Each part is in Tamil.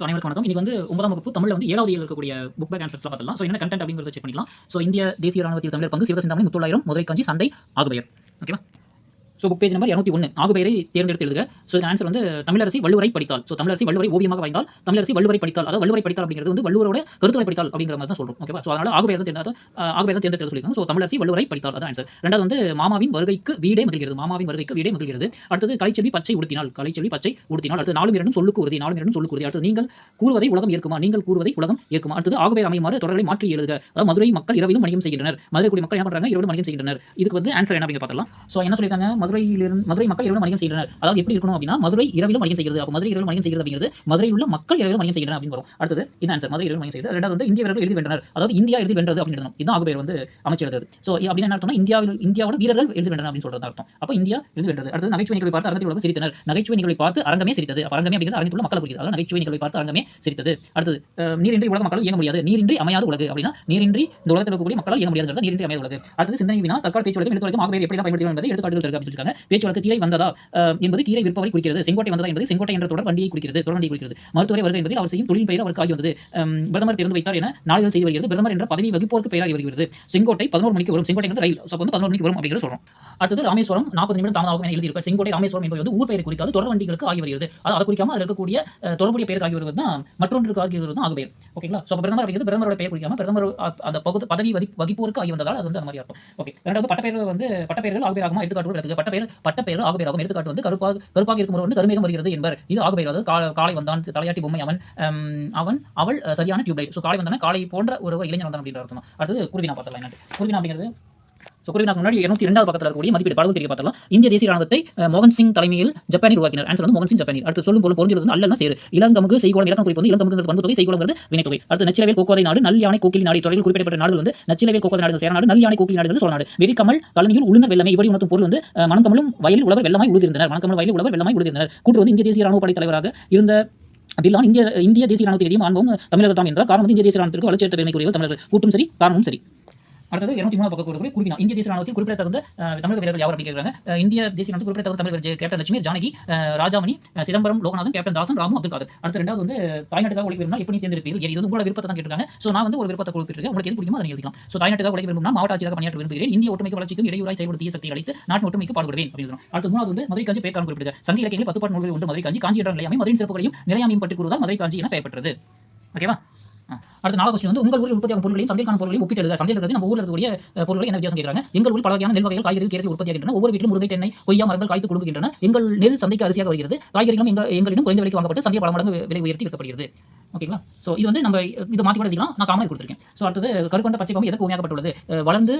அனைவருக்கும் வணக்கம். இன்னைக்கு வந்து 9ஆம் வகுப்பு தமிழ்ல வந்து 7வது இயல்ல இருக்கக்கூடிய புக் பேக் ஆன்சர்ஸ்லாம் பார்த்துடலாம். என்ன கன்டென்ட் அப்படிங்கிறத செக் பண்ணிக்கலாம். இந்திய தேசிய ராணுவத்தில் தமிழர் பங்கு, சிவகசிந்தாமணி, முத்தொள்ளாயிரம், மதுரை காஞ்சி, சந்தை, ஆகுபெயர். ஓகேவா? புக் பேஜ் நம்பர் 201 ஆகுபெயரை தேர்ந்தெடுத்து எழுதுக. இதுக்கு ஆன்சர் வந்து தமிழரசி வள்ளுவரை படித்தால். தமிழரசி வள்ளுவரை ஓவியமாக வரைந்தால், தமிழரசி வள்ளுவரை படித்தால், அதாவது வள்ளுவரை படித்தால் அப்படிங்கிறது வந்து வள்ளுவரோட கருத்துரை படித்தால் அப்படிங்கிற மாதிரி தான் சொல்றோம். ஓகேவா? அதனால ஆகுபெயர் தான் தேர்ந்தெடுத்து சொல்லிருக்காங்க. தமிழரசி வள்ளுவரை படித்தால் அதான் ஆன்சர். இரண்டாவது வந்து மாமாவின் வருகைக்கு வீடே மகிழ்கிறது. மாமாவின் வருகைக்கு வீடே மகிழ்கிறது. அடுத்தது கலைச்செல்வி பச்சை உடுத்தினாள். கலைச்செல்வி பச்சை உடுத்தினாள். அடுத்து நாலும் இரண்டும் சொல்லுக்கு உறுதி. நாலும் இரண்டும் சொல்லுக்கு உறுதி. அடுத்து நீங்கள் கூறுவதை உலகம் ஏற்குமா? நீங்கள் கூறுவதை உலகம் ஏற்குமா? அடுத்தது ஆகுபெயர் அமையுமாறு தொடர்களை மாற்றி எழுதுக. அதாவது மதுரை மக்கள் இரவிலும் வணிகம் செய்கின்றனர். மதுரை குடி மக்கள் என்ன பண்றாங்க? இரவிலும் வணிகம் செய்கின்றனர். இதுக்கு வந்து ஆன்சர் என்ன அப்படிங்க பார்க்கலாம். என்ன சொல்லிருக்காங்க? மதுரை மக்கள் இரவிலும் வணிகம் செய்கின்றனர். அதாவது எப்படி இருக்கணும் அப்படின்னா மதுரை இரவிலும் வணிகம் செய்கிறது. அப்ப மதுரை இரவிலும் வணிகம் செய்கிறது அப்படிங்கிறது மதுரையில் உள்ள மக்கள் இரவிலும் வணிகம் செய்கின்றனர் அப்படின்னு வரும். அடுத்தது இந்த ஆன்சர் மதுரை இரவிலும் வணிகம் செய்கிறது. ரெண்டாவது வந்து இந்திய வீரர்கள் எழுதி வென்றனர். அதாவது இந்தியா எழுதி வென்றது அப்படின்னு எழுதணும். இதுதான் ஆகுபெயர் வந்து அமைச்சு எழுதுறது. அப்படின்னு என்ன அர்த்தம்னா இந்தியாவோட வீரர்கள் எழுதி வென்றனர் அப்படின்னு சொல்றது அர்த்தம். அப்ப இந்தியா எழுதி வென்றது. அடுத்து நகைச்சுவை நிகழ்வை பார்த்து அரங்கத்தில் உள்ள சிரித்தனர். நகைச்சுவை நிகழ்வை பார்த்து அரங்கமே சிரித்தது. அப்ப அரங்கமே அப்படிங்கிறது அரங்கத்தில் உள்ள மக்களை குறிக்கிறது. அதாவது நகைச்சுவை நிகழ்வை பார்த்து அரங்கமே சிரித்தது. அடுத்தது நீரின்றி உலக மக்கள் இயங்க முடியாது. நீரின்றி அமையாத உலகு அப்படின்னா நீரின்றி இந்த உலகத்தில் இருக்கக்கூடிய மக்களால் இயங்க முடியாது. நீரின்றி அமையாத உலகு. அடுத்தது சிந்தனை வினா தற்கால பேச்சு வழக்கு எழுத்து வழக்கு ஆகுபெயர் எப்படி பயன்படுத்தணும் என்பதை எடுத்துக்காட்டுகள் தருக அப்படின்னு சொல்லிருக்காங்க. பேச்சு வழக்கு கீரை வந்ததா என்பது கீரை விற்பவரை குறிக்கிறது. செங்கோட்டை வந்ததா என்பது செங்கோட்டை என்ற தொடர் வண்டியை குறிக்கிறது. மருத்துவரை வருகை என்பதில் அவர் செய்யும் தொழில் பெயர் அவருக்கு ஆகி வந்தது. பிரதமர் திறந்து வைத்தார் என நாளிதழ் செய்து வருகிறது. பிரதமர் என்ற பதவி வகிப்போருக்கு பெயராகி வருகிறது. செங்கோட்டை 11 மணிக்கு வரும். செங்கோட்டை ரயில் 11 மணிக்கு வரும் அப்படிங்கிறது சொல்றோம். அடுத்தது ராமேஸ்வரம் 40 நிமிடம் தாமதமாகும் என எழுதியிருப்பார். செங்கோட்டை ராமேஸ்வரம் என்பது வந்து ஊர் பெயரை குறிக்காது தொடர் வண்டிகளுக்கு ஆகி வருகிறது. அதை குறிக்காம அதில் இருக்கக்கூடிய தொடர்புடைய பெயருக்கு ஆகி வருவது தான் மற்றொன்றுக்கு ஆகி வருவது தான் ஆகுபெயர். ஓகேங்களா? பிரதமர் அப்படிங்கிறது பிரதமரோட பெயர் குறிக்காம பிரதமர் அந்த பதவி வகிப்போருக்கு ஆகி வந்ததால் அது வந்து அந்த மாதிரி அர்த்தம். ஓகே. ரெண்டாவது பட்டப்பெயர்கள் ஆகுபெயர் ஆகுமா? எடுத்துக்காட்டு விளக்குக. பட்டப்பெயர் ஆகுபெயர் ஆகும். எடுத்துக்காட்டு வந்து கருப்பாக இருக்கும் வந்து கருமேகம் வருகிறது என்பர். இது ஆகுபெயர். அதாவது காலை வந்தான் தலையாட்டி பொம்மை அவன் அவள் சரியான டியூப்லைட். காலை வந்தான காலை போன்ற ஒரு இளைஞன் வந்தான் அப்படின்ற அர்த்தம். அடுத்தது குருவினா பார்த்தலாம். என்ன குருவினா அப்படிங்கிறது குருவினாக்கு முன்னாடி 202வது பக்கத்தில் இருக்கக்கூடிய மதிப்பீடு படகு தெரிய பார்த்தலாம். இந்திய தேசிய ராணுவத்தை மோகன் சிங் தலைமையில் ஜப்பானில் உருவாக்கினர். ஆன்சர் வந்து மோகன் சிங் ஜப்பானில். அடுத்து சொல்லும் பொருள் பொருந்தியது வந்து அல்ல சேரு. இளங்கமுகு செய்கோளம் இலக்கம் குறிப்பு வந்து இளங்கமுகு பண்பு தொகை செய்கோளங்கிறது வினைத்தொகை. அடுத்து நச்சிலவேல் கோக்கோதை நாடு நல் யானை கோக்கிலி நாடு தொடரில் குறிப்பிடப்பட்ட நாடுகள் வந்து நச்சிலவேல் கோக்கோதை நாடு சேர நாடு நல் யானை கோக்கிலி நாடு சோழ நாடு. வெறிக்கமல் கலனியில் உளுந்த வெள்ளமை இவடி உணர்த்தும் பொருள் வந்து மணக்கமலும் வயலில் உழவர் வெள்ளமாய் உழுதிருந்தனர். மணக்கமல் வயலில் உழவர் வெள்ளமாய் உழுதிருந்தனர். கூற்று வந்து இந்திய தேசிய ராணுவ படை தலைவராக இருந்த தில்லான் இந்திய தேசிய ராணுவத்தை எதிரும் ஆண்பவும் தமிழர்கள் தான் என்றார். காரணம் வந்து இந்திய தேசிய ராணுவத்திற்கு வளர்ச்சியற்ற பெருமைக்குரியவர் தமிழர்கள். கூட்டும் சரி காரணமும் சரி. அடுத்தது 203 பக்கம் குருவினா இந்திய தேசிய ராணுவத்தில் குறிப்பிடத்தகுந்த தமிழக வீரர்கள் யார் அப்படின்னு கேட்குறாங்க. இந்திய தேசிய ராணுவத்தில் குறிப்பிடத்தகுந்த தமிழர்கள் கேப்டன் லட்சுமி ஜானகி, ராஜாமணி, சிதம்பரம் லோகநாதன், கேப்டன் தாசன், ராமு, அப்துல் காதர். அடுத்து ரெண்டாவது வந்து தாய்நாட்டுக்காக உழைக்க விரும்பினால் எப்படி தேர்ந்தெடுப்பீர்கள்? இது வந்து உங்களோட விருப்பத்தை தான் கேட்டிருக்காங்க. நான் வந்து ஒரு விருப்பத்தை குறிப்பிட்டிருக்கேன். உங்களுக்கு எது பிடிக்குமோ அதை எழுதிக்கலாம். தாய்நாட்டுக்காக உழைக்க விரும்பினால் மாவட்ட ஆட்சியராக பணியாற்ற விரும்புகிறேன். இந்திய ஒற்றுமைக்கு வளர்ச்சிக்கும் இடையூறாய் செயல்படுத்திய சக்தி அளித்து நாட்டு ஒற்றுமைக்கு பாடுபடுவேன் அப்படின்னு. அடுத்து மூணாவது வந்து மதுரை காஞ்சி பேர்காலம் குறிப்பிடுக. சங்க இலக்கியங்களில் 10 பாட்டு நூல்கள் உண்டு. மதுரை காஞ்சி காஞ்சி என்ற நிலையாமை மதுரையின் சிறப்புகளையும் நிலையாமையும் பற்றி கூறுவதால் மதுரை காஞ்சி என பெயர் பெற்றது. ஓகேவா? அடுத்த 4 கொஸ்டின் வந்து உங்கள் ஊரில் உற்பத்தியாகும் பொருட்களையும் சந்தைக்கான பொருட்களையும் ஒப்பிட்டு எழுதுக. சந்தையில் இருக்கிறது நம்ம ஊரில் இருக்கக்கூடிய பொருட்களை என்ன வித்தியாசம் கேட்குறாங்க. எங்கள் ஊரில் பல வகையான நெல் வகைகள் காய்கறிகள் கீரைகள் உற்பத்தியாகின்றன. ஒவ்வொரு வீட்டிலும் முருங்கை தென்னை கொய்யா மரங்கள் காய்த்து குலுங்குகின்றன. எங்கள் நெல் சந்தைக்கு அரிசியாக வருகிறது. காய்கறிகளும் எங்களிடம் குறைந்த விலைக்கு வாங்கப்பட்டு சந்தை பல மடங்கு விலை உயர்த்தி விற்கப்படுகிறது. ஓகேங்களா? இது வந்து நம்ம இதை மாற்றி கூட எழுதிக்கலாம். நான் காமனாக கொடுத்துருக்கேன். அடுத்தது கருக்கொண்ட பச்சை பாம்பு எதற்கு உமையாகப்பட்டுள்ளது? வளர்ந்து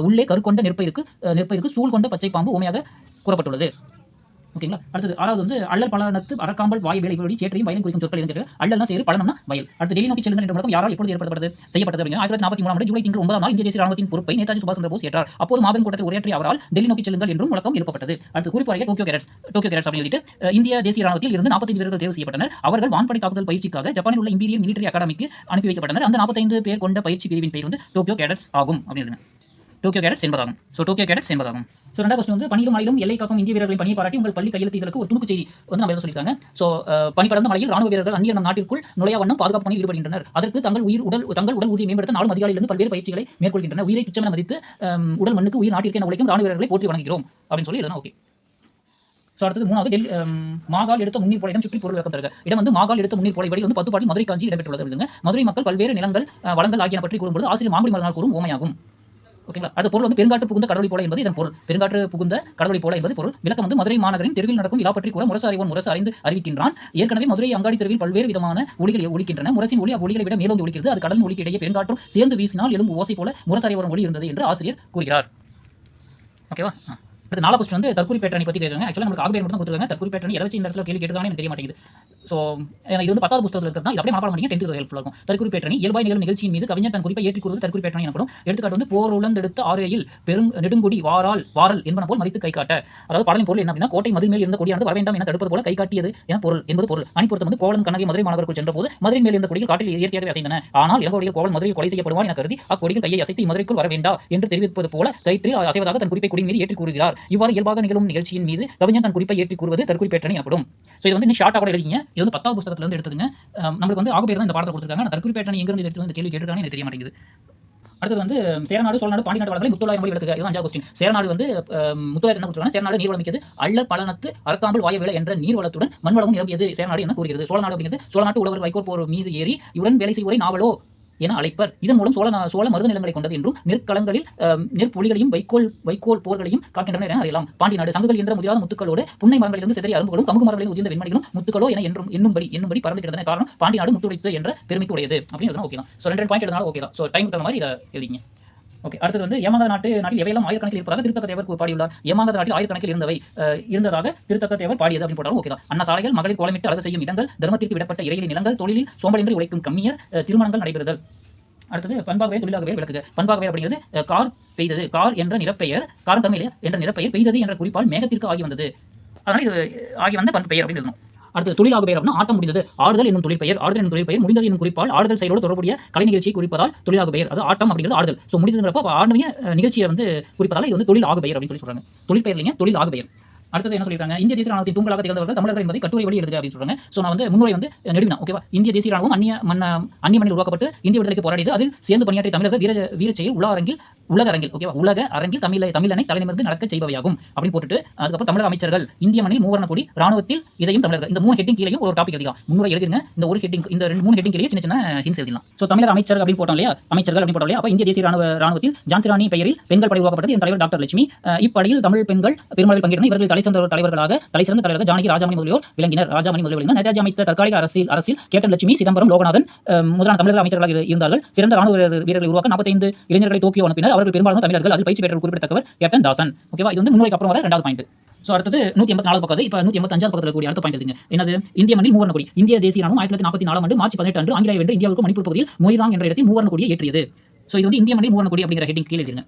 உள்ளே கருக்கொண்ட நெற்பயிருக்கு சூழ் கொண்ட பச்சை பாம்பு உமையாக கூறப்பட்டுள்ளது. ஓகேங்களா? அடுத்தது 6வது வந்து அல்லல் பலனத்து அரக்காம்பல் வாய் வேலை வழி சேற்றையும் வயலும் குறிக்கும் சொற்கள் எதுன்னு அல்லல்னா சேரு பலனம்னா வயல். அடுத்து டெல்லி நோக்கி செல்லுங்கள் என்ற முழக்கம் யாரால் எப்பொழுது செய்யப்பட்டது? 1943 ஆண்டு ஜூலை திங்கள் 9ஆம் நாள் இந்திய தேசிய ராணுவத்தின் பொறுப்பை நேதாஜி சுபாஷ் சந்திர போஸ் ஏற்றார். அப்போது மாபெரும் கூட்டத்தில் உரையாற்றிய அவரால் டெல்லி நோக்கி செல்லுங்கள் என்றும் முழக்கம் எழுப்பப்பட்டது. அடுத்து குறிப்பாக டோக்கியோ கேடட்ஸ் அப்படின்னு எழுதிட்டு இந்திய தேசிய ராணுவத்தில் இருந்து 45 வீரர்கள் தேர்வு செய்யப்பட்டனர். அவர்கள் வான்படை தாக்குதல் பயிற்சிக்காக ஜப்பானில் உள்ள இம்பீரியல் மிலிட்டரி அகாடமிக்கு அனுப்பி வைக்கப்பட்டனர். அந்த 45 பேர் கொண்ட பயிற்சி பிரிவின் பெயர் வந்து டோக்கியோ கேடட்ஸ் ஆகும் அப்படின்னு. டோக்கியோ கேடட்ஸ் என்பதாகும். டோக்கியோ கேடட்ஸ் என்பதாகும். ரெண்டாவது கொஸ்டின் வந்து பணியிலும் மலையிலும் எல்லை காக்கும் இந்திய வீரர்களின் பணியை பாராட்டி உங்கள் பள்ளி கையெழுத்துகளுக்கு ஒரு துணுக்கு செய்தி வந்து நம்ம சொல்லியிருக்காங்க. பணி படர்ந்த மலையில் ராணுவ வீரர்கள் அந்நிய நாட்டிற்குள் நுழையா வண்ணம் பாதுகாப்பு பணியில் ஈடுபடுகின்றனர். அதற்கு தங்கள் உடல் உறுதியை மேம்படுத்த நாளும் அதிகாலையிலிருந்து பல்வேறு பயிற்சிகளை மேற்கொள்கின்றனர். உயிரை துச்சமென மதித்து உடல் மண்ணுக்கு உயிர் நாட்டிற்கே உழைக்கும் ராணுவ வீரர்களை போற்றி வணங்குகிறோம் அப்படின்னு சொல்லி இதெல்லாம் ஓகே. அடுத்தது மூணாவது மாகால் எடுத்த முன்னீர் போல இடம் சுற்றி பொருள் விளக்கம் தருக. இடம் வந்து மாகால் எடுத்த முன்னீர் போல வந்து 10 பாட்டில் மதுரை காஞ்சி இடம்பெற்றுள்ளது. மதுரை மக்கள் பல்வேறு நிலங்கள் வளங்கள் ஆகியன பற்றி கூறும்போது ஆசிரியர் மாங்குடி மலர்நாள் கூறும் ஓமையாகும். ஓகேங்களா? அது பொருள் வந்து பெருங்காற்று புகுந்த கடவுளை போல என்பது இதன் பொருள். பெருங்காற்று புகுந்த கடவுளை போல என்பது பொருள். விளக்கம் வந்து மதுரை மாநகரின் தெருவில் நடக்கும் விழா பற்றி கூட முரசு அறிந்து அறிவிக்கின்றான். ஏற்கனவே மதுரை அங்காடி தெருவில் பல்வேறு விதமான ஒளிகள் ஒலிக்கின்றன. முரசின் ஒளி அவ்வொலிகளை விட மேலோங்கி ஒலிக்கிறது. அது கடலின் ஒலிக்கு இடையே பெருங்காற்றும் சேர்ந்து வீசினால் எழும்பு ஓசை போல முரசு அறிவோரம் ஒளி இருந்தது என்று ஆசிரியர் கூறுகிறார். ஓகேவா? அடுத்த 4 கொஸ்டின் வந்து தற்கொலை பேட்டணி பற்றி கேட்குறாங்க. ஆக்சுவலாக நமக்கு ஆகுபெயர் மட்டும் கொடுத்துருக்காங்க. தற்கொலை பேட்டணி எதை வச்சு இந்த இடத்துல கேள்வி கேட்டுதானே எனக்கு தெரிய மாட்டேங்குது. இது வந்து 10வது புத்தகத்தில் இருக்கிறது தான். அப்படியே மனப்பாடம் பண்ணி 10th ஹெல்ப்ஃபுல்லாக இருக்கும். தற்கொலை பேட்டணி இயல்பாய் நிகழும் நிகழ்ச்சியின் மீது கவிஞர் தன் குறிப்பை ஏற்றிக் கூறுவது தற்கொலை பேட்டணி எனப்படும். எடுத்துக்காட்டு வந்து போர் உழந்தெடுத்த ஆரையில் நெடுங்கொடி வாரல் என்பன போல் மறித்து கை காட்ட. அதாவது பாடலின் பொருள் என்ன அப்படின்னா கோட்டை மதில் மேல் இருந்த கொடியானது வரவேண்டாம் என தடுப்பது போல கை காட்டியது என பொருள் என்பது பொருள். அணிப்பொருத்தம் வந்து கோவலன் கண்ணகி மதுரை மாநகருக்குள் சென்றபோது மதுரை மேல் இருந்த கொடிகள் காட்டில் இயற்கையாகவே அசைந்தன. ஆனால் இளங்கோடிகள் கோவலன் மதுரையில் கொலை செய்யப்படுவான் என கருதி அக்கொடிகள் கையை அசைத்து மதுரைக்குள் வர வேண்டா என்று தெரிவிப்பது போல கயிற்றில் அசைவதாக தன் குறிப்பை கொடி மீது ஏற்றி கூறுகிறார். இவ்வாறு இயல்பாக நிகழும் நிகழ்ச்சியின் மீது கவிஞன் தன் குறிப்பை ஏற்றி கூறுவது தற்குறிப்பேற்றணி எனப்படும். ஸோ இது வந்து இன்னும் ஷார்ட்டாக கூட எழுதிங்க. இது வந்து 10வது புத்தகத்துல இருந்து எடுத்துங்க. நம்மளுக்கு வந்து ஆகுபெயர் தான் இந்த பாடத்தை கொடுத்துருக்காங்க. நான் தற்குறிப்பேற்றணி எங்கிருந்து எடுத்து வந்து கேள்வி கேட்டுருக்காங்க எனக்கு தெரிய மாட்டேங்குது. அடுத்தது வந்து சேரநாடு, சோழநாடு, பாண்டி நாட்டு வளங்களை முத்தொள்ளாயிரம் மொழி விளக்குக. இதுதான் 5வது கொஸ்டின். சேரநாடு வந்து முத்தொள்ளாயிரம் என்ன கொடுத்துருக்காங்க? சேரநாடு நீர் வளமிக்கது, அள்ளல் பலனத்து அறக்காம்பல் வாய வேலை என்ற நீர் வளத்துடன் மண்வளமும் நிரம்பியது சேரநாடு என கூறுகிறது. சோழநாடு அப்படிங்கிறது சோழநாட்டு உழவர் வைக்கோல் போர் மீது ஏறி இவருடன் வேலை செய்வோரை நாவலோ என அழைப்பர். இதன் மூலம் சோழ மருத நிலங்களை கொண்டது என்றும் நெற்களங்களில் நெற்பொழிகளையும் வைக்கோல் போர்களையும் காக்கின்றனர் என அறியலாம். பாண்டி நாடு சங்குகள் என்ற முதிராத முத்துக்களோடு புன்னை மரங்களிலிருந்து சிதறிய அரும்புகளும் கமுகு மரங்களில் உதிர்ந்த வெண்மணிகளும் முத்துக்களோ என என்னும்படி பறந்து கிடந்தன. காரணம் பாண்டி நாடு முத்துடைத்து என்ற பெருமைக்கு உடையது அப்படின்னு ஓகே தான். ஸோ 2 பாயிண்ட் எழுதினாலும் ஓகே தான். ஸோ டைம் தகுந்த மாதிரி இதை எழுதிங்க. ஓகே. அடுத்தது வந்து ஏமாந்த நாட்டில் எவையெல்லாம் ஆயிரக்கணக்கில் இருப்பதாக திருத்தக்க தேவர் பாடியுள்ளார். ஏமாந்த நாட்டில் ஆயிரக்கணக்கில் இருந்ததாக திருத்தக்க தேவர் பாடியது அப்படின்னு போட்டாலும் ஓகே தான். அண்ணா சாலைகள், மகளிர் கோலமிட்டு அழகு செய்யும் இடங்கள், தர்மத்திற்கு விடப்பட்ட இறையிலை நிலங்கள், தொழிலில் சோம்பலின்றி உழைக்கும் கம்மியர், திருமணங்கள் நடைபெறுதல். அடுத்தது பண்பாகவே தொழிலாகவே விளக்குக. பண்பாகவே அப்படிங்கிறது கார் பெய்தது, கார் என்ற நிறப்பெயர், காரம் தமிழ் என்ற நிறப்பெயர் பெய்தது என்ற குறிப்பால் மேகத்திற்கு ஆகி வந்தது. அதனால இது ஆகி வந்த பண்பு பெயர் அப்படின்னு எழுதணும். அடுத்து தொழிலாக பெயர் அப்படின்னா ஆட்டம் முடிந்தது, ஆடுதல் என்னும் தொழில் பெயர், ஆடுதல் என்னும் தொழில் பெயர் முடிந்தது என்னும் குறிப்பால் ஆடுதல் செயலோடு தொடர்புடைய கலை நிகழ்ச்சியை குறிப்பதால் தொழிலாக பெயர். அது ஆட்டம் அப்படிங்கிறது ஆடுதல். ஸோ முடிந்ததுங்கிறப்ப ஆடுமைய நிகழ்ச்சியை வந்து குறிப்பதால் இது வந்து தொழில் ஆக பெயர் அப்படின்னு சொல்லி சொல்றாங்க. தொழில் பெயர் இல்லைங்க, தொழில் ஆக பெயர். அடுத்தது என்ன சொல்லிருக்காங்க? இந்திய தேசிய ராணுவத்தின் தூண்களாக திகழ்ந்தவர்கள் தமிழர்கள் என்பதை கட்டுரை வழி எழுதுக அப்படின்னு சொல்றாங்க. ஸோ நான் வந்து முன்னுரை வந்து நெடுவினா ஓகேவா. இந்திய தேசிய ராணுவம் அந்நிய மண்ணில் உருவாக்கப்பட்டு இந்திய விடுதலைக்கு போராடியது. அதில் சேர்ந்து பணியாற்றிய தமிழர்கள் வீர செயல் உலக அரங்கில் ஓகேவா, உலக அரங்கில் தமிழனை தலைநிமிர்ந்து நடக்க செய்பவையாகும் அப்படின்னு போட்டுட்டு அதுக்கப்புறம் தமிழக அமைச்சர்கள், இந்திய மண்ணில் மூவர்ண கொடி, ராணுவத்தில் இதையும் தமிழர்கள், இந்த 3 ஹெட்டிங் கீழேயும் ஒரு டாபிக் எழுதிக்கலாம். முன்னுரை எழுதிருங்க. இந்த ஒரு ஹெட்டிங், இந்த 3 ஹெட்டிங் கீழே சின்ன ஹிண்ட்ஸ் எழுதலாம். ஸோ தமிழக அமைச்சர்கள் அப்படின்னு போட்டோம் இல்லையா, அமைச்சர்கள் அப்படின்னு போட்டோம் இல்லையா. அப்போ இந்திய தேசிய ராணுவத்தில் ஜான்சி ராணி பெயரில் பெண்கள் படை உருவாக்கப்பட்டது. என் தலைவர் டாக்டர் லட்சுமி. இப்படையில் தமிழ் பெண்கள் பெருமளவில் பங்கேற்றனர். இவர்கள் தலைசிறந்த தலைவர்களாக ஜானகி, ராஜாமணி முதலியோர் விளங்கினர். நேதாஜி அமைத்த தற்காலிக அரசில் கேப்டன் லட்சுமி, சிதம்பரம், லோகநாதன் முதலான தமிழக அமைச்சர்களாக இருந்தார்கள். சிறந்த ராணுவ வீரர்களை உருவாக்க 45 இளைஞர்களை டோக்கியோ அனுப்பினர். அவர்கள் பெரும்பாலும் தமிழர்கள். அதில் பயிற்சி பெற்ற குறிப்பிடத்தக்கவர் கேப்டன் தாசன். ஓகேவா. இது வந்து முன்னுரைக்கு அப்புறம் வர 2வது பாயிண்ட். ஸோ அடுத்தது 184 பக்கத்து. இப்போ 185 பக்கத்தில் கூடிய அடுத்த பாயிண்ட் எடுத்துங்க. என்னது? இந்திய மண்ணில் மூவர்ண கொடி. இந்திய தேசிய ராணுவம் 1944 ஆண்டு மார்ச் 18 அன்று ஆங்கிலேயர் வென்று இந்தியாவுக்கு மணிப்பூர் பகுதியில் மொய்ராங் என்ற இடத்தில் மூவர்ண கொடியை ஏற்றியது. ஸோ இது வந்து இந்திய மண்ணில் மூவர்ண கொடி அப்படிங்கிற ஹெட்டிங் கீழே எழுதிருங்க.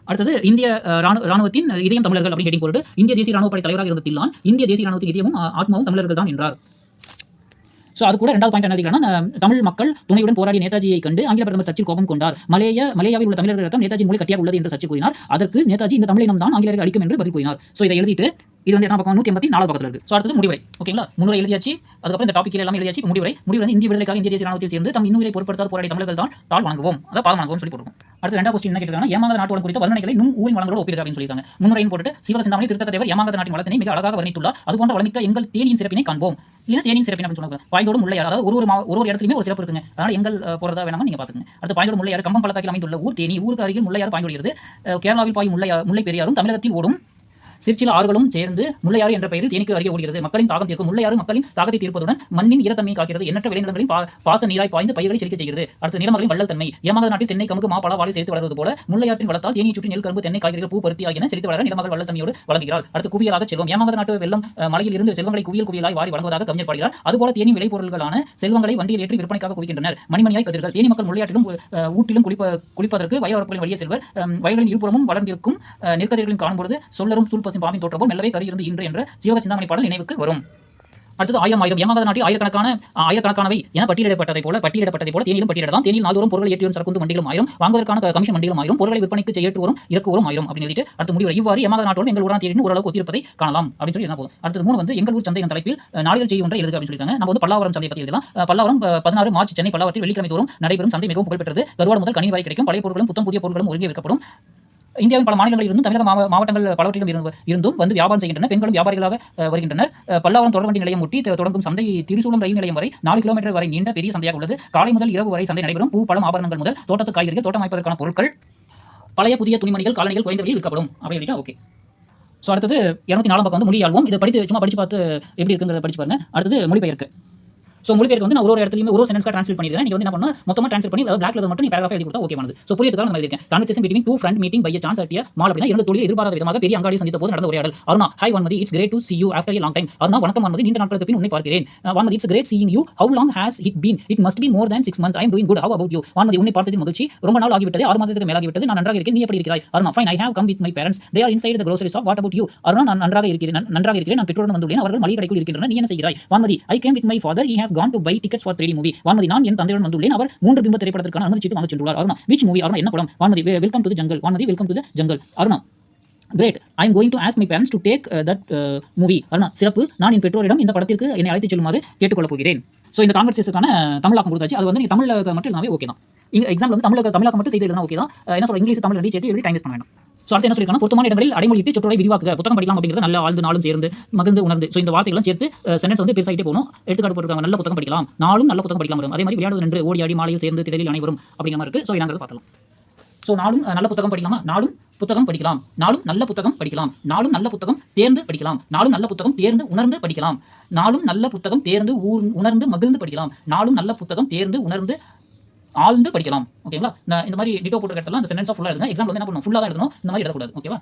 அடுத்தது இந்திய ராணுவத்தின் இதயம் தமிழர்கள் அப்படின்னு ஹெட்டிங் போட்டு இந்திய தேசிய ராணுவ படை தலைவராக இருந்த தில்லான் இந்திய தேசிய ராணுவத்தின் இதயமும் ஆத்மாவும் தமிழர்கள் தான் என்றார். ஸோ அது கூட 2வது பாயிண்ட் என்ன எழுதிக்கலாம்னா, தமிழ் மக்கள் துணையுடன் போராடிய நேதாஜியை கண்டு ஆங்கில பிரதமர் சர்ச்சில் கோபம் கொண்டார். மலேயாவில் உள்ள தமிழர்கள் ரத்தம் நேதாஜி மூளை கட்டியாக உள்ளது என்று சர்ச்சை கூறினார். அதற்கு நேதாஜி இந்த தமிழினம் தான் ஆங்கிலேயர்கள் அளிக்கும் என்று பதில் கூறினார். ஸோ இதை எழுதிட்டு இது வந்து என்ன பக்கம்? 184 பக்கத்தில் இருக்கு. ஸோ அடுத்தது முடிவுரை. ஓகேங்களா. முன்னுரை எழுதியாச்சு. அதுக்கப்புறம் இந்த டாபிக் எல்லாம் எழுதியாச்சு. முடிவுரை வந்து இந்திய விடுதலைக்காக இந்திய தேசிய ராணுவத்தில் சேர்ந்து தம் இன்னுயிரை பொருட்படுத்தாத போராடிய தமிழர்கள் தான் தாழ் வணங்குவோம், அதாவது பாதம் வணங்குவோம் சொல்லி போட்டுருக்கும். அடுத்து 2வது கொஸ்டின் என்ன கேட்டிருக்காங்க? ஏமாந்த நாட்டுடன் குறித்த வர்ணனைகளை ஊரின் வளங்களோடு ஒப்பிடுக அப்படின்னு சொல்லியிருக்காங்க. முன்னுரையின் போட்டு சிவக சிந்தாமணி திருத்தக்க தேவர் ஏமாந்த நாட்டின் வளத்தினை மிக அழகாக வர்ணித்துள்ளார். அதுபோன்ற வளமிக்க எங்கள் தேனியின் சிறப்பினை காண்போம். இல்லைன்னா தேனியின் சிறப்பினை அப்படின்னு சொல்லுவாங்க. பாய்ந்தோடு முல்லையார், அதாவது ஒரு இடத்துலையுமே ஒரு சிறப்பு இருக்குங்க. அதனால எங்கள் போறதா வேணாமா நீங்க பாத்துங்க. அடுத்து பாய்ந்தோடு முல்லையார் கம்பம் பள்ளத்தாக்கில் அமைந்துள்ள ஊர் தேனி. ஊருக்கு அருகில் முல்லையார் பாய்ந்தோடுகிறது. கேரளாவில் பாயும் முல்லை பெரியாரும் தமிழகத்தில் ஓடும் சிற்சில ஆறுகளும் சேர்ந்து முல்லையாறு என்ற பெயரில் தேனிக்கு அருகே ஓடுகிறது. மக்களின் தாகம் தீர்க்கும். முல்லையாறு மக்களின் தாகத்தை தீர்ப்பதுடன் மண்ணின் ஈரத்தன்மையை காக்கிறது. எண்ணற்ற விளைநிலங்களின் பாச நீராய் பாய்ந்து பயிர்களை செழிக்க செய்கிறது. அடுத்து நிலமகளின் வள்ளல் தன்மை. ஏமாந்த நாட்டில் தென்னை, கமுகு, மாப்பழ, வாழை செழித்து வளர்வது போல முல்லையாற்றின் வளத்தால் தேனியை சுற்றி நெல், கரும்பு, தென்னை, காய்கறிகள், பூ, பருத்தி ஆகியன செழித்து வளர நிலமகள் வள்ளல் தன்மையோடு வழங்குகிறார். அடுத்து குவியலாக செல்வம். ஏமாந்த நாட்டு வெள்ளம் மலையில் இருந்து செல்வங்களை குவியலாய் வாரி வழங்குவதாக கவிஞர் பாடுகிறார். அதுபோல தேனி விளைபொருள்களான செல்வங்களை வண்டியில் ஏற்றி விற்பனைக்காக குவிக்கின்றனர். மணிமணியாய் கதிர்கள். தேனி மக்கள் முல்லையாற்றிலும் ஊட்டிலும் குளிப்பதற்கு வயலவரப்புகளின் வழியே செல்வர். வயலின் இருபுறமும் வளர்ந்திருக்கும் நெற்கதிர்களின் காணும்பொழுது சொல்லரும் சூழ்பசும் பாம்பின் தோற்றமும் மெல்லவே கறி இருந்து இன்று என்ற சிவக சிந்தாமணி பாடல் நினைவுக்கு வரும். அடுத்தது 1000 ஏமாந்த நாட்டில் ஆயிரக்கணக்கானவை என பட்டியலிடப்பட்டதை போல தேனியிலும் பட்டியலிடலாம். தேனியில் நாள்தோறும் பொருட்கள் ஏற்றி வரும் சரக்குந்து வண்டிகளும் 1000, வாங்குவதற்கான கமிஷன் வண்டிகளும் 1000, பொருட்களை விற்பனைக்கு ஏற்று வரும் இறக்கு வரும் 1000 அப்படின்னு எழுதிட்டு அடுத்த முடிவு இவ்வாறு ஏமாந்த நாட்டோடும் எங்கள் ஊரான தேனியும் ஓரளவுக்கு ஒத்திருப்பதை காணலாம் அப்படின்னு சொல்லி என்ன போதும். அடுத்தது 3 வந்து எங்கள் ஊர் சந்தை என்ற தலைப்பில் நாளிதழ் செய்தி ஒன்றை எழுதுக அப்படின்னு சொல்லியிருக்காங்க. நம்ம வந்து பல்லாவரம் சந்தை பற்றி எழுதலாம். பல்லாவரம் 16 மார்ச் சென்னை பல்லாவரத்தில் வெள்ளிக்கிழமை தோறும் நடைபெறும் சந்தை மிகவும் புகழ்பெற்றது. கருவாடு முதல் கனி வரை கிடைக்கும் பழைய பொருட்களும் புத்தம் புதிய பொருட்களும் ஒருங்கே விற்கப்படும். இந்தியாவின் பல மாநிலங்களில் இருந்தும் தமிழக மாவட்டங்கள் பலவற்றிலும் இருந்தும் வந்து வியாபாரம் செய்கின்றனர். பெண்களும் வியாபாரிகளாக வருகின்றனர். பல்லாவரம் தொடர்வண்டி நிலையம் ஒட்டி தொடங்கும் சந்தை திரிசூலம் ரயில் நிலையம் வரை 4 கிலோமீட்டர் வரை நீண்ட பெரிய சந்தையாக உள்ளது. காலை முதல் இரவு வரை சந்தை நடைபெறும். பூ, பழம், ஆபரணங்கள் முதல் தோட்டத்து காய்கறிகள், தோட்டம் அமைப்பதற்கான பொருட்கள், பழைய புதிய துணிமணிகள், காலணிகள் குறைந்த விலையில் விற்கப்படும் அப்படின்னு ஓகே. ஸோ அடுத்தது 204 பக்கம் வந்து மொழியாழ்வோம். இதை சும்மா படிச்சு பார்த்து எப்படி இருக்குங்கிறத படிச்சு பாருங்க. அடுத்தது மொழிபெயர்க்கு. ஸோ மொழிபெயர்க்கு வந்து நான் ஒரு இடத்துலையுமே ஒரு சென்டென்ஸ்க்காக ட்ரான்ஸ்லேட் பண்ணிடுறேன். நீங்கள் வந்து என்ன பண்ணணும், மொத்தமாக ட்ரான்ஸ்லேட் பண்ணி அதாவது பிளாக்ல மட்டும் நீ பேராகிராஃப் எழுதி கொடுத்தா ஓகே பண்ணுது. ஸோ புரியதுக்காக நான் எழுதிருக்கேன். Conversation between two friend meeting by a chance at a mall அப்படின்னா 2 தொழில் எதிர்பாராத விதமாக பெரிய அங்காடியில் சந்தித்த போது நடந்த உரையாடல். Aruna, hi Vanmathi, it's great to see you after a long time. Aruna, வணக்கம் வான்மதி, நீண்ட நாட்களுக்கு பின் உன்னை பார்க்கிறேன். Vanmathi, it's great seeing you. How long has it been? It must be more than 6 months. I am doing good. How about you? Vanmathi, உன்னை பார்த்ததில் மகிழ்ச்சி. ரொம்ப நாள் ஆகிவிட்டது. 6 மாதத்துக்கு மேலாகிவிட்டது. நான் நன்றாக இருக்கேன். நீ எப்படி இருக்கிறாய்? Aruna, fine. I have come with my parents. They are inside the grocery shop. What about you? Aruna, நான் நன்றாக இருக்கிறேன். நான் பெற்றோருடன் வந்துள்ளேன். அவர்கள் மளிகை கடைக்குள் இருக்கின்றனர். நீ என்ன செய்கிறாய்? Vanmathi, I came with my father. He has gone to buy tickets for 3D movie. Vanmathi, நான் என் தந்தையுடன் வந்துள்ளேன். அவர் 3 பிம்ப திரைப்படத்திற்கான அனுமதி சீட்டு வாங்கச் சென்றுள்ளார். Aruna, which movie? அருணா, என்ன படம்? Vanmathi, welcome to the jungle. Vanmathi, welcome to the jungle. Aruna, great, I am going to ask my parents to take that movie. Aruna, சிறப்பு, நான் என் பெற்றோரிடம் இந்த படத்திற்கு என்னை அழைத்துச் செல்லுமாறு கேட்டுக்கொள்ளப் போகிறேன். ஸோ இந்த கான்வர்சேஷனுக்கான தமிழாக்கம் கொடுத்தாச்சு. அது வந்து நீங்கள் தமிழில் மட்டும் இருந்தாவே ஓகே தான். இங்கே எக்ஸாம்பிள் வந்து தமிழாக்கம் மட்டும் செய்து எழுதினா ஓகே தான். என்ன சொல்ல, இங்கிலீஷ் தமிழ் ரெடி சேர்த்து எழுதி டைம் வேஸ்ட் பண்ண வேண்டாம். ஸோ அடுத்து என்ன சொல்லியிருக்காங்க, பொருத்தமான இடங்களில் அடைமொழியிட்டு சொற்றொடரை விரிவாக்குக, புத்தகம் படிக்கலாம் அப்படிங்கிறது நல்ல ஆழ்ந்து நாளும் சேர்ந்து மகிழ்ந்து உணர்ந்து. ஸோ இந்த வார்த்தைகளும் சேர்த்து சென்டென்ஸ் வந்து பெருசாகிட்டே போகணும். எடுத்துக்காட்டு போட்டுருக்காங்க, நல்ல புத்தகம் படிக்கலாம், நாளும் நல்ல புத்தகம் படிக்கலாம் வரும். அதே மாதிரி விளையாடுவது நன்று, ஓடி ஆடி மாலையில் சேர்ந்து திடலில் அனைவரும் அப்படிங்கிற மாதிரி இருக்குது. ஸோ என்னங்கிறது பார்த்தலாம். ஸோ நாளும் நல்ல புத்தகம் படிக்கலாமா, நாளும் புத்தகம் படிக்கலாம், நாளும் நல்ல புத்தகம் படிக்கலாம், நாளும் நல்ல புத்தகம் தேர்ந்து படிக்கலாம், நாளும் நல்ல புத்தகம் தேர்ந்து உணர்ந்து படிக்கலாம், நாளும் நல்ல புத்தகம் தேர்ந்து உணர்ந்து மகிழ்ந்து படிக்கலாம், நாளும் நல்ல புத்தகம் தேர்ந்து உணர்ந்து ஆழ்ந்து படிக்கலாம். ஓகேங்களா? இந்த மாதிரி டிட்டோ போட்டு இடத்துல அந்த சென்டென்ஸாக ஃபுல்லாக எழுதுங்க. எக்ஸாம்பிள் வந்து என்ன பண்ணணும், ஃபுல்லாக தான் எழுதணும். இந்த மாதிரி எழுதக்கூடாது. ஓகேவா?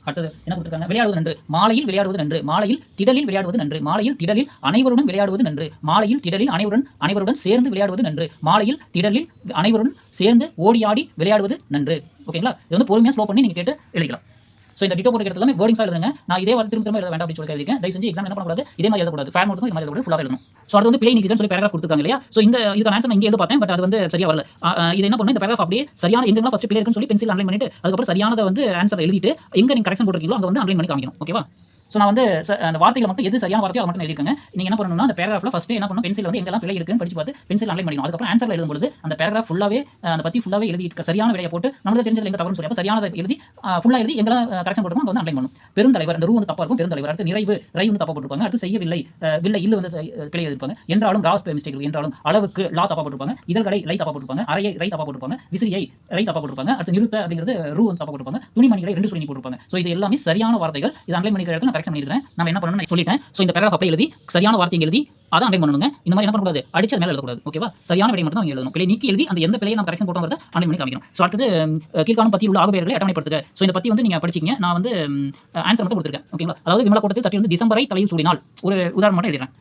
அடுத்தது என்ன கொடுத்துருக்காங்க, விளையாடுவது நன்று, மாலையில் விளையாடுவது நன்று, மாலையில் திடலில் விளையாடுவது நன்று, மாலையில் திடலில் அனைவருடன் விளையாடுவது நன்று, மாலையில் திடலில் அனைவருடன் சேர்ந்து விளையாடுவது நன்று, மாலையில் திடலில் அனைவருடன் சேர்ந்து ஓடியாடி விளையாடுவது நன்று. ஓகேங்களா? இது வந்து பொறுமையாக ஸ்லோ பண்ணி நீங்கள் கேட்டு எழுதிக்கலாம். ஸோ இந்த டிட்டோ போட்டு இடத்துல எல்லாமே வேர்டிங்ஸாக எழுதுங்க. நான் இதே வார்த்தை திரும்ப எழுத வேண்டாம் அப்படின்னு சொல்லி எழுதிருக்கேன். தயவு செஞ்சு எக்ஸாம் என்ன பண்ணக்கூடாது, இதே மாதிரி எழுதக்கூடாது. ஃபேர் நோட்டுக்கும் இது மாதிரி எழுதக்கூடாது, ஃபுல்லாக எழுதணும். ஸோ அது வந்து பிழை நீக்குன்னு சொல்லி பேராகிராஃப் கொடுத்துருக்காங்க இல்லையா? ஸோ இதுக்கான ஆன்சர் நான் இங்கே எழுத பார்த்தேன், பட் அது வந்து சரியா வரல. இது என்ன பண்ணணும், இந்த பேராகிராஃப் அப்படியே சரியான எங்கெல்லாம் ஃபஸ்ட் பிழை இருக்குன்னு சொல்லி பென்சில் அன்லைன் பண்ணிட்டு அதுக்கப்புறம் சரியானதை வந்து ஆன்சர் எழுதிட்டு எங்கே நீங்கள் கரெக்ஷன் போட்டுருக்கீங்களோ அங்கே வந்து அன்லைன் பண்ணி காமிக்கணும். ஓகேவா? ஸோ நான் வந்து அந்த வார்த்தைகள் மட்டும் எது சரியான வார்த்தையோ அதை மட்டும் எழுதிருக்கேன். நீங்கள் என்ன பண்ணணும்னா அந்த பேராகிராஃபில் ஃபஸ்ட்டு என்ன பண்ணணும், பென்சில் வந்து எங்கெல்லாம் பிழை இருக்குன்னு படிச்சு பார்த்து பென்சில் அன்லைன் பண்ணிக்கணும். அதுக்கப்புறம் ஆன்சரில் எழுதும்போது அந்த பேராகிராஃப் ஃபுல்லாகவே அந்த பற்றி ஃபுல்லாகவே எழுதி சரியான விடையை போட்டு நம்மளுக்கு தெரிஞ்சது எங்க தவறுன்னு சொல்லி அப்போ சரியானதை எழுதி ஃபுல்லாக எழுதி எங்கெல்லாம் கரெக்ஷன் போட்டுமோ அங்கே வந்து அன்லைன் பண்ணணும். பெருந்தலைவர், அந்த ரூ வந்து தப்பாக இருக்கும், பெருந்தலைவர். அடுத்து நிறைவு, ரை வந்து தப்பாக போட்டுருப்பாங்க. அடுத்து செய்யவில்லை, வில்லை இல்லு வந்து பிழை எழுதிருப்பாங்க. என்றாலும் கிராஸ் மிஸ்டேக் இருக்கும், என்றாலும் அளவுக்கு லா தப்பாக போட்டுருப்பாங்க. இதழ்களை லை தப்பாக போட்டுருப்பாங்க. அறையை ரை தப்பாக போட்டுருப்பாங்க. விசிறியை ரை தப்பாக போட்டுருப்பாங்க. அடுத்து நிறுத்த அப்படிங்கிறது ரூ வந்து தப்பாக போட்டுருப்பாங்க. துணிமணிகளை 2 சொல்லி போட்டுருப்பாங்க. ஸோ இது எல்லாமே சரியான வார்த்தைகள். இது அன்லைன் பண்ணிக்கிற இடத்துல நான் கரெக்ஷன் பண்ணியிருக்கேன். நம்ம என்ன பண்ணணும் சொல்லிட்டேன். ஸோ இந்த பேராகிராஃப் அப்படியே எழுதி சரியான வார்த்தையை எழுதி அதான் அன்லைன் பண்ணணுங்க. இந்த மாதிரி என்ன பண்ணக்கூடாது, அடிச்சு மேலே எழுதக்கூடாது. ஓகேவா? சரியான விடை மட்டும் தான் எழுதணும். பிழை நீக்கி எழுதி அந்த எந்த பிழையை நம்ம கரெக்ஷன் போட்டோங்கிறத அன்லைன் பண்ணி காமிக்கணும். ஸோ அடுத்தது கீழ்காணும் பத்தியில் உள்ள ஆகுபெயர்களை அட்டவணைப்படுத்துக. ஸோ இந்த பத்தி வந்து நீங்கள் படிச்சிங்க, நான் வந்து ஆன்சர் மட்டும் கொடுத்துருக்கேன். ஓகேங்களா? அதாவது விமலா கோட்டத்தில் தட்டி வந்து டிசம்பரை தலையில் சூடினால், ஒரு உதாரணம் மட்டும் எழுதுறேன்.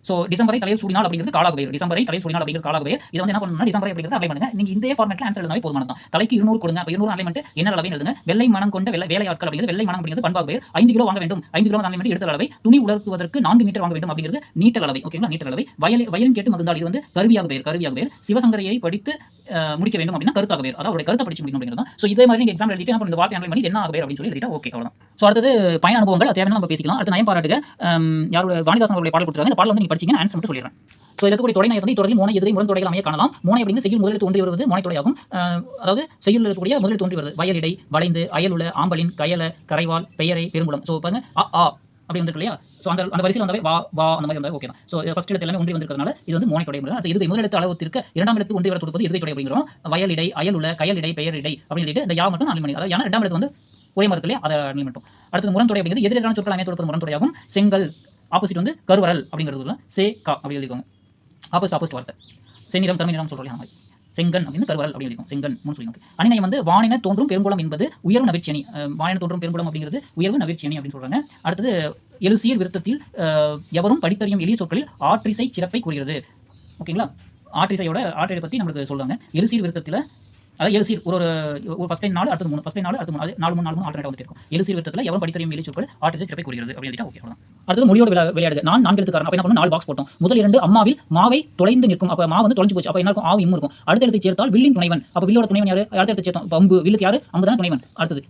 ஸோ டிசம்பரை தலையில் சூடினால் அப்படிங்கிறது காலாகுபெயர். டிசம்பரை தலையில் சூடினால் அப்படிங்கிறது காலாகுபெயர். இதை வந்து என்ன பண்ணணும்னா டிசம்பரை அப்படிங்கிறது அப்ளை பண்ணுங்க. நீங்கள் இந்த ஃபார்மேட்டில் ஆன்சர் எழுதினாவே போதுமானது தான். தலைக்கு 200 கொடுங்க. அப்போ 200 அப்ளை பண்ணிட்டு என்ன அளவை எழுதுங்க. வெள்ளை மனம் கொண்ட வேலையாட்கள் அப்படிங்கிறது வெள்ளை மனம் அப்படிங்கிறது பண்பாகுபெயர். 5 கிலோ வாங்க வேண்டும். 5 கிலோ அப்ளை பண்ணி எடுத்தல் அளவை. துணி உலர்த்துவதற்கு 4 மீட்டர் வாங்க வேண்டும் அப்படிங்கிறது நீட்டல் அளவை. ஓகேங்களா? நீட்டல் அளவை. வயலின் கேட்டு மகிழ்ந்தால் இது வந்து கருவியாகுபெயர். சிவசங்கரையை படித்து முடிக்க வேண்டும் அப்படின்னா கருத்தாகுபெயர். அதாவது அவருடைய கருத்தை படிச்சு முடிக்கணும் அப்படிங்கிறது தான். ஸோ இதே மாதிரி நீங்கள் எக்ஸாம் எழுதிட்டு என்ன இந்த வார்த்தை அப்ளை பண்ணி என்ன ஆகுபெயர் அப்படின்னு சொல்லி எழுதிட்டா ஓகே, அவ்வளோதான். ஸோ அடுத்தது பயண அனுபவங்கள் தேவையான நம்ம பேசிக்கலாம். அடுத்து நயம் பாராட்டுக. யாரோட வாணிதாசன் அவருடைய பாடல் கொடுத்துருக்காங்க. இந்த பாடல் வந்து நீங்கள் படிச்சீங்க, ஆன்சர் மட்டும் சொல்லிடுறேன். ஸோ இருக்கக்கூடிய தொடை வந்து தொடரில் மோனை எதிரை முரண் தொடைகள் அமைய காணலாம். மோனை அப்படிங்கிறது செய்யுள் முதலில் தோன்றி வருவது மோனை தொடையாகும். அதாவது செய்யுள் இருக்கக்கூடிய முதலில் தோன்றி வருது வயலிடை, வளைந்து, அயலுல, ஆம்பலின், கயல, கரைவால், பெயரை, பெருங்குளம். ஸோ பாருங்க அப்படி வந்துருக்கு இல்லையா? ஸோ அந்த வரிசையில் வந்தாவே வா அந்த மாதிரி வந்தாவே ஓகே தான். ஸோ ஃபர்ஸ்ட் எழுத்து எல்லாமே ஒன்றி வந்திருக்கிறதுனால இது வந்து மோனை தொடை. அது இதுகை முதல் எழுத்து அளவுக்கு இரண்டாம் எழுத்து ஒன்றி வர கொடுப்பது இதுகை தொடை அப்படிங்கிறோம். வயலிடை, அயலுல, கயலிடை, பெயரிடை அப்படின்னு சொல்லிட்டு இந்த யா மட்டும் அன்லைன் பண்ணி, அதாவது இரண்டாம் எழுத்து வந்து ஒரே மாதிரி இருக்கு இல்லையா, அதை அன்லைன் மட்டும். அடுத்து முரண் தொடை அப்படிங்கிறது எதிரெதிரான சொற்கள் அமைய கொடுப்பது முரண் தொடையாகும். செங்கல் ஆப்போசிட் வந்து கருவரல் அப்படிங்கிறது சே கா அப்படி எழுதிக்கோங்க. ஆப்போசிட் வார்த்தை. செந்நிறம் தர்ம நிறம் சொல்கிறோம் அந்த மாதிரி. செங்கன் அப்படின்னு கருவரல் அப்படின்னு எழுதிக்கும். செங்கன் சொல்லிங்க. அணிநயம் வந்து வானின தோன்றும் பெருங்குளம் என்பது உயர்வு நவிர்ச்சி அணி. வானின தோன்றும் பெருங்குளம் அப்படிங்கிறது உயர்வு நவிர்ச்சி அணி அப்படின்னு சொல்றாங்க. அடுத்தது எழுசீர் விருத்தத்தில் எவரும் படித்தறியும் எளிய சொற்களில் ஆற்றிசை சிறப்பை கூறுகிறது. ஓகேங்களா? ஆற்றிசையை பற்றி நம்மளுக்கு சொல்றாங்க. எழுசீர் விருத்தத்தில் அதாவது எழுசீர் ஒரு ஃபர்ஸ்ட் லைன் 4 அடுத்து 3 ஃபர்ஸ்ட் லைன் 4 அடுத்து 3 4 3 ஆல்டர்னேட் வந்துட்டு இருக்கும். எழுசீர் விருத்தத்தில் எவரும் படித்தறியும் எளிய சொற்கள் ஆற்றிசை சிறப்பை கூறுகிறது அப்படின்னு எழுதிட்டா ஓகே, அவ்வளவுதான். அடுத்து மொழியோட விளையாடுக. நான் 4 எழுத்துக்காரன். அப்ப என்ன பண்ணணும், 4 பாக்ஸ் போட்டோம். முதல் 2 அம்மாவில் மாவை தொலைந்து நிற்கும். அப்ப மா வந்து தொலைஞ்சு போச்சு. அப்ப என்ன இருக்கும், ஆவும் இருக்கும். அடுத்த எழுத்து சேர்த்தால் வில்லின் துணைவன். அப்ப வில்லோட துணைவன் யாரு? அடுத்த எழுத்து சேர்த்தோம். அம்பு, வில்லுக்கு யாரு? அம்புதான் துணைவன். அடுத்தது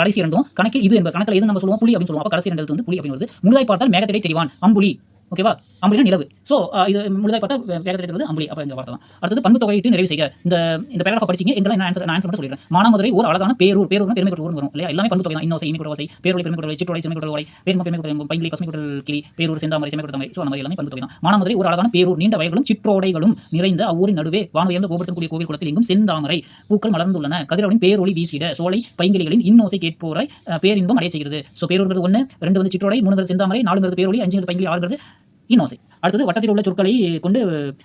கடைசி இரண்டும் கணக்கில் இது என்பது கணக்கில் எது நம்ம சொல்லுவோம், புலி அப்படின்னு சொல்லுவோம். அப்ப கடைசி 2 எழுத்து வந்து புலி அப்படின்னு வருது. முழுதாய் பார்த்தால் மேகத்திடை தெரிவான் அம்புலி. ஓகேவா? அம்புலினா நிலவு. ஸோ இது முழுதாய் பார்த்தா வேகத்தில் இருக்கிறது அம்புலி. அப்போ இந்த வார்த்தை தான். அடுத்தது பண்பு தொகையிட்டு நிறைவு செய்க. இந்த பேராகிராஃப் படிச்சிங்க. எங்கெல்லாம் நான் ஆன்சர் மட்டும் சொல்லிடுறேன். மானாமதுரை ஒரு அழகான பேரூர். பேரூர்னா பெருமை கொண்ட ஊர் வரும் இல்லையா? எல்லாமே பண்பு தொகை தான். இன்னோசை, இனிக்கூட ஓசை, பேரூரை பெருமை கொண்ட சிற்றோலை, செம்மை கொண்ட ஓலை, பெருமை கொண்ட பைங்கிலி, பசுமை கொண்ட கிளி, பேரூர், செந்தாமரை, செம்மை கொண்ட. ஸோ அந்த மாதிரி எல்லாமே பண்பு தொகை தான். மானாமதுரை ஒரு அழகான பேரூர். நீண்ட வயல்களும் சிற்றோடைகளும் நிறைந்த அவ்வூரின் நடுவே வானுயர்ந்த கோபுரத்தின் கூடிய கோவில் குளத்தில் எங்கும் செந்தாமரை பூக்கள் மலர்ந்துள்ளன. கதிரவனின் பேரொளி வீசிட சோலை பைங்கிலிகளின் இன்னோசை கேட்போரை பேரின்பம் அடைய செய்கிறது. ஸோ பேரூர்கிறது 1, 2 வந்து சிற்றோடை, 3 செந்தாமரை, 4 பேரொளி, 5 பைங்கிலி, 6 இன்னோசை. அடுத்தது வட்டத்தில் உள்ள சொற்களை கொண்டு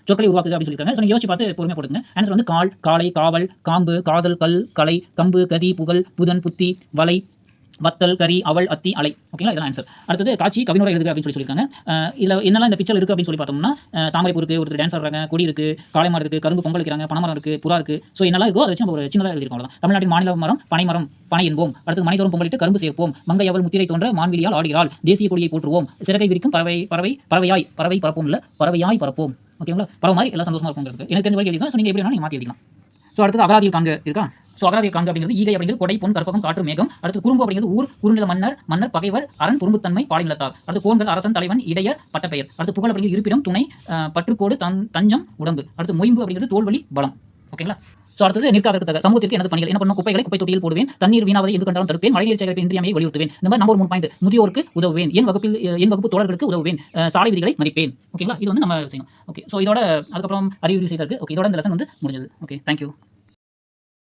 சொற்களை உருவாக்குது அப்படின்னு சொல்லியிருக்காங்க. ஸோ யோசிச்சு பார்த்து பொறுமையாக போடுங்க. ஆன்சர் வந்து கால், காளை, காவல், காம்பு, காதல், கல், கலை, கம்பு, கதி, புகழ், புதன், புத்தி, வலை, வத்தல், கரி, அவள், அத்தி, அலை. ஓகேங்களா? இதெல்லாம் ஆன்சர். அடுத்தது காட்சி கவினோட எழுதுக அப்படின்னு சொல்லியிருக்காங்க. இதில் என்னெல்லாம் இந்த பிக்சர் இருக்குது அப்படின்னு சொல்லி பார்த்தோம்னா தாமரைப்பூ இருக்குது, ஒருத்தர் டான்ஸ் ஆடுறாங்க, கொடி இருக்குது, காளைமாடு இருக்குது, கரும்பு பொங்கல் வைக்கிறாங்க, பனைமரம் இருக்குது, புறா இருக்குது. ஸோ என்னெல்லாம் இருக்கோ அதை வச்சு நம்ம ஒரு சின்னதாக எழுதிருக்கோம். அவ்வளோதான். தமிழ்நாட்டின் மாநில மரம் பனை என்போம். அடுத்து மனிதோறும் பொங்கலிட்டு கரும்பு சேர்ப்போம். மங்கை அவள் முத்திரை தோன்ற மான்விழியால் ஆடுகிறாள். தேசிய கொடியை போற்றுவோம். சிறகை விரிக்கும் பறவை பரப்போம் இல்லை பறவையாய் பரப்போம். ஓகேங்களா? பறவை மாதிரி எல்லாம் சந்தோஷமாக இருக்கும். எனக்கு தெரிஞ்ச வரைக்கும் எழுதிக்கலாம். ஸோ நீங்கள் எப்படி வேணாலும் நீங்கள் மாற்றி எழுதிக்கலாம். ஸோ அடுத்தது அகராதியில் காண்க இருக்கா? ஸோ அகராதியை காண்க அப்படிங்கிறது ஈகை அப்படிங்கிறது கொடை, பொன், கற்பகம், காற்று, மேகம். அடுத்து குறும்பு அப்படிங்கிறது ஊர், குறுநில மன்னர், பகைவர், அரண், குறும்புத்தன்மை, பாலிநிலத்தார். அடுத்து கோன்கள் அரசன், தலைவன், இடையர், பட்டப்பெயர். அடுத்து புகழ் அப்படிங்கிறது இருப்பிடம், துணை, பற்றுக்கோடு, தஞ்சம், உடம்பு. அடுத்து மொயம்பு அப்படிங்கிறது தோல்வழி, பலம். ஓகேங்களா? ஸோ அடுத்தது நிற்காதற்கு சமூகத்திற்கு எனது பணிகள் என்ன பண்ணும்? குப்பைகளை குப்பை தொட்டியில் போடுவேன், தண்ணீர் வீணாவதை எது கண்டாலும் தடுப்பேன், மழைநீர் சேகரிப்பு இன்றியமையை வலியுறுத்துவேன். இந்த மாதிரி நம்பர் 3 பாயிண்ட், முதியோருக்கு உதவுவேன், என் வகுப்பு தோழர்களுக்கு உதவுவேன், சாலை விதிகளை மதிப்பேன். ஓகேங்களா? இது வந்து நம்ம செய்யணும். ஓகே, ஸோ இதோட அதுக்கப்புறம் அறிவியல் செய்தற்கு ஓகே, இதோட இந்த லெசன் வந்து முடிஞ்சது. Okay, thank you.